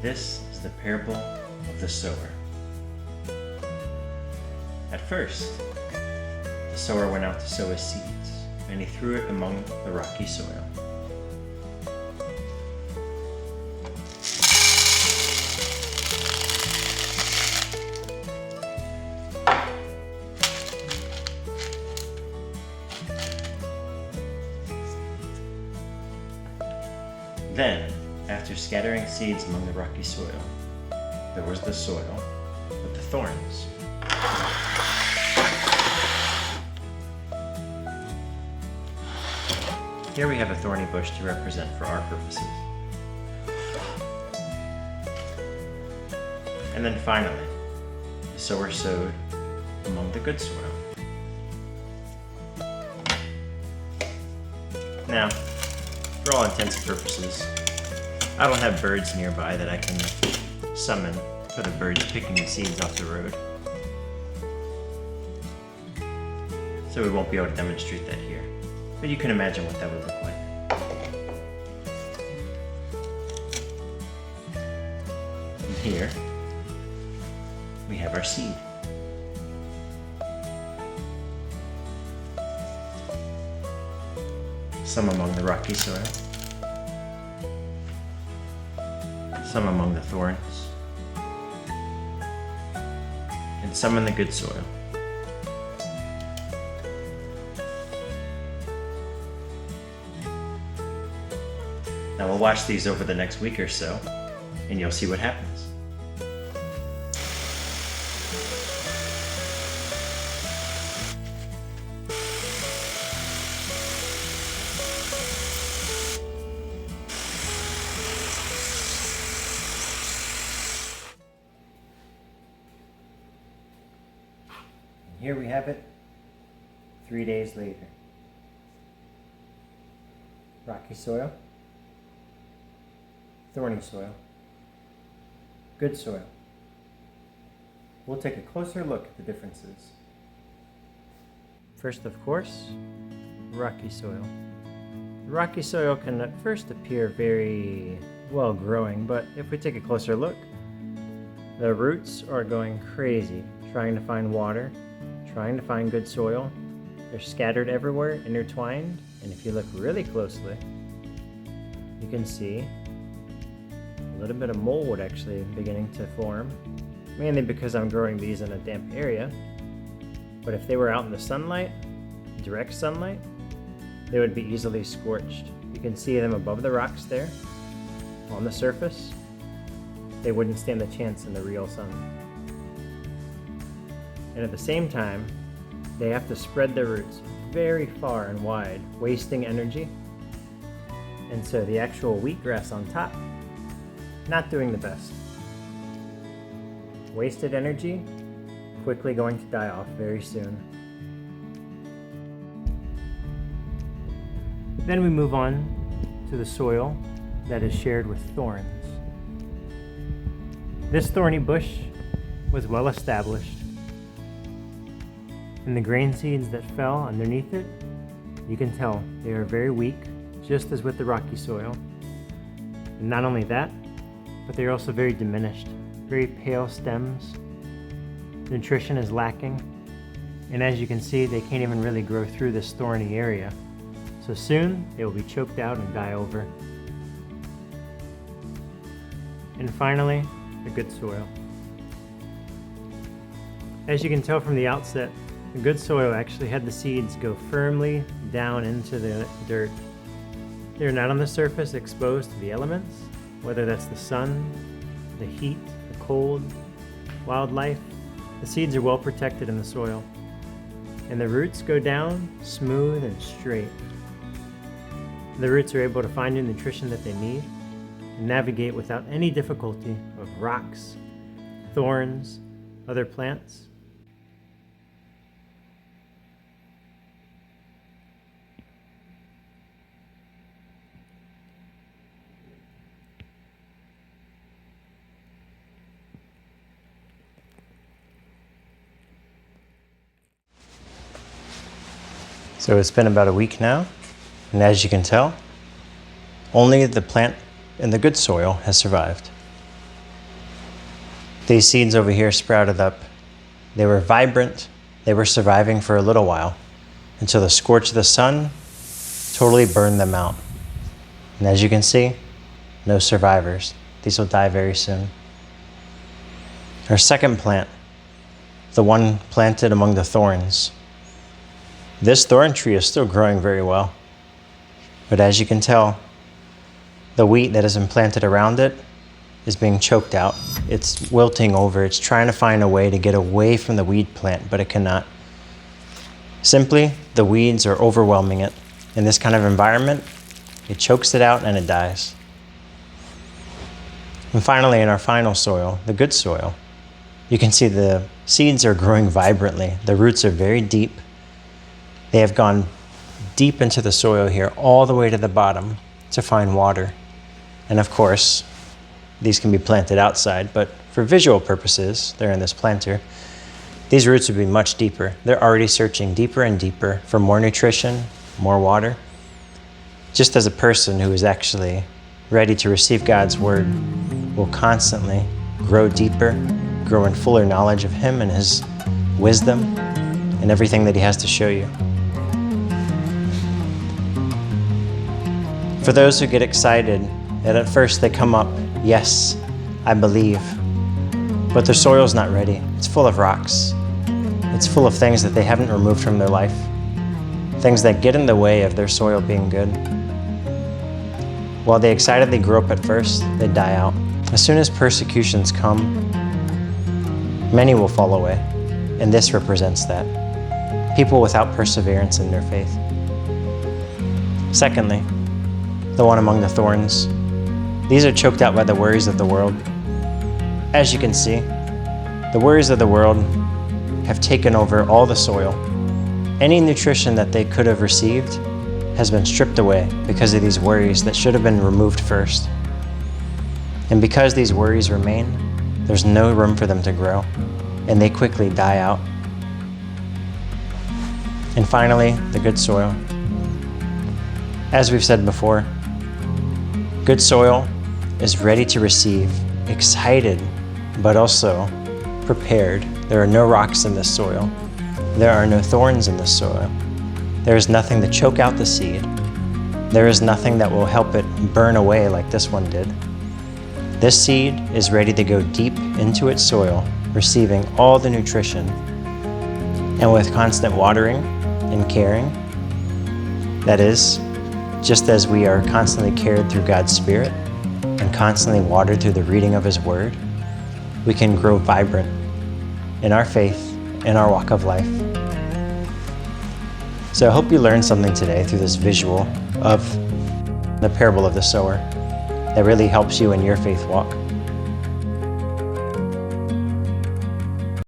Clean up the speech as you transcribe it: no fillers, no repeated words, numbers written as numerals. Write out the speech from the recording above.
This is the parable of the sower. At first, the sower went out to sow his seeds, and he threw it among the rocky soil. Then, after scattering seeds among the rocky soil, there was the soil with the thorns. Here we have a thorny bush to represent for our purposes. And then finally, the sower sowed among the good soil. Now, for all intents and purposes, I don't have birds nearby that I can summon for the birds picking the seeds off the road. So we won't be able to demonstrate that here. But you can imagine what that would look like. And here, we have our seed. Some among the rocky soil, some among the thorns, and some in the good soil. Now we'll watch these over the next week or so, and you'll see what happens. Here we have it, 3 days later. Rocky soil, thorny soil, good soil. We'll take a closer look at the differences. First, of course, rocky soil. The rocky soil can at first appear very well growing, but if we take a closer look, the roots are going crazy, trying to find water, trying to find good soil. They're scattered everywhere, intertwined, and if you look really closely, you can see a little bit of mold actually beginning to form, mainly because I'm growing these in a damp area. But if they were out in the sunlight, direct sunlight, they would be easily scorched. You can see them above the rocks there, on the surface. They wouldn't stand a chance in the real sun. And at the same time, they have to spread their roots very far and wide, wasting energy. And so the actual wheatgrass on top, not doing the best. Wasted energy, quickly going to die off very soon. Then we move on to the soil that is shared with thorns. This thorny bush was well established, and the grain seeds that fell underneath it, you can tell they are very weak, just as with the rocky soil. And not only that, but they're also very diminished, very pale stems. Nutrition is lacking, and as you can see, they can't even really grow through this thorny area. So soon, they will be choked out and die over. And finally, the good soil. As you can tell from the outset, the good soil actually had the seeds go firmly down into the dirt. They're not on the surface exposed to the elements, whether that's the sun, the heat, the cold, wildlife. The seeds are well protected in the soil, and the roots go down smooth and straight. The roots are able to find the nutrition that they need and navigate without any difficulty of rocks, thorns, other plants. So it's been about a week now, and as you can tell, only the plant in the good soil has survived. These seeds over here sprouted up. They were vibrant. They were surviving for a little while until the scorch of the sun totally burned them out. And as you can see, no survivors. These will die very soon. Our second plant, the one planted among the thorns. This thorn tree is still growing very well. But as you can tell, the wheat that is implanted around it is being choked out. It's wilting over. It's trying to find a way to get away from the weed plant, but it cannot. Simply, the weeds are overwhelming it. In this kind of environment, it chokes it out and it dies. And finally, in our final soil, the good soil, you can see the seeds are growing vibrantly. The roots are very deep. They have gone deep into the soil here, all the way to the bottom to find water. And of course, these can be planted outside, but for visual purposes, they're in this planter. These roots would be much deeper. They're already searching deeper and deeper for more nutrition, more water. Just as a person who is actually ready to receive God's word will constantly grow deeper, grow in fuller knowledge of Him and His wisdom and everything that He has to show you. For those who get excited, and at first they come up, yes, I believe, but their soil's not ready. It's full of rocks. It's full of things that they haven't removed from their life, things that get in the way of their soil being good. While they excitedly grow up at first, they die out. As soon as persecutions come, many will fall away, and this represents that. People without perseverance in their faith. Secondly, the one among the thorns. These are choked out by the worries of the world. As you can see, the worries of the world have taken over all the soil. Any nutrition that they could have received has been stripped away because of these worries that should have been removed first. And because these worries remain, there's no room for them to grow, and they quickly die out. And finally, the good soil. As we've said before, good soil is ready to receive, excited, but also prepared. There are no rocks in this soil. There are no thorns in this soil. There is nothing to choke out the seed. There is nothing that will help it burn away like this one did. This seed is ready to go deep into its soil, receiving all the nutrition. And with constant watering and caring, that is, just as we are constantly cared through God's Spirit and constantly watered through the reading of His Word, we can grow vibrant in our faith, in our walk of life. So I hope you learned something today through this visual of the parable of the sower that really helps you in your faith walk.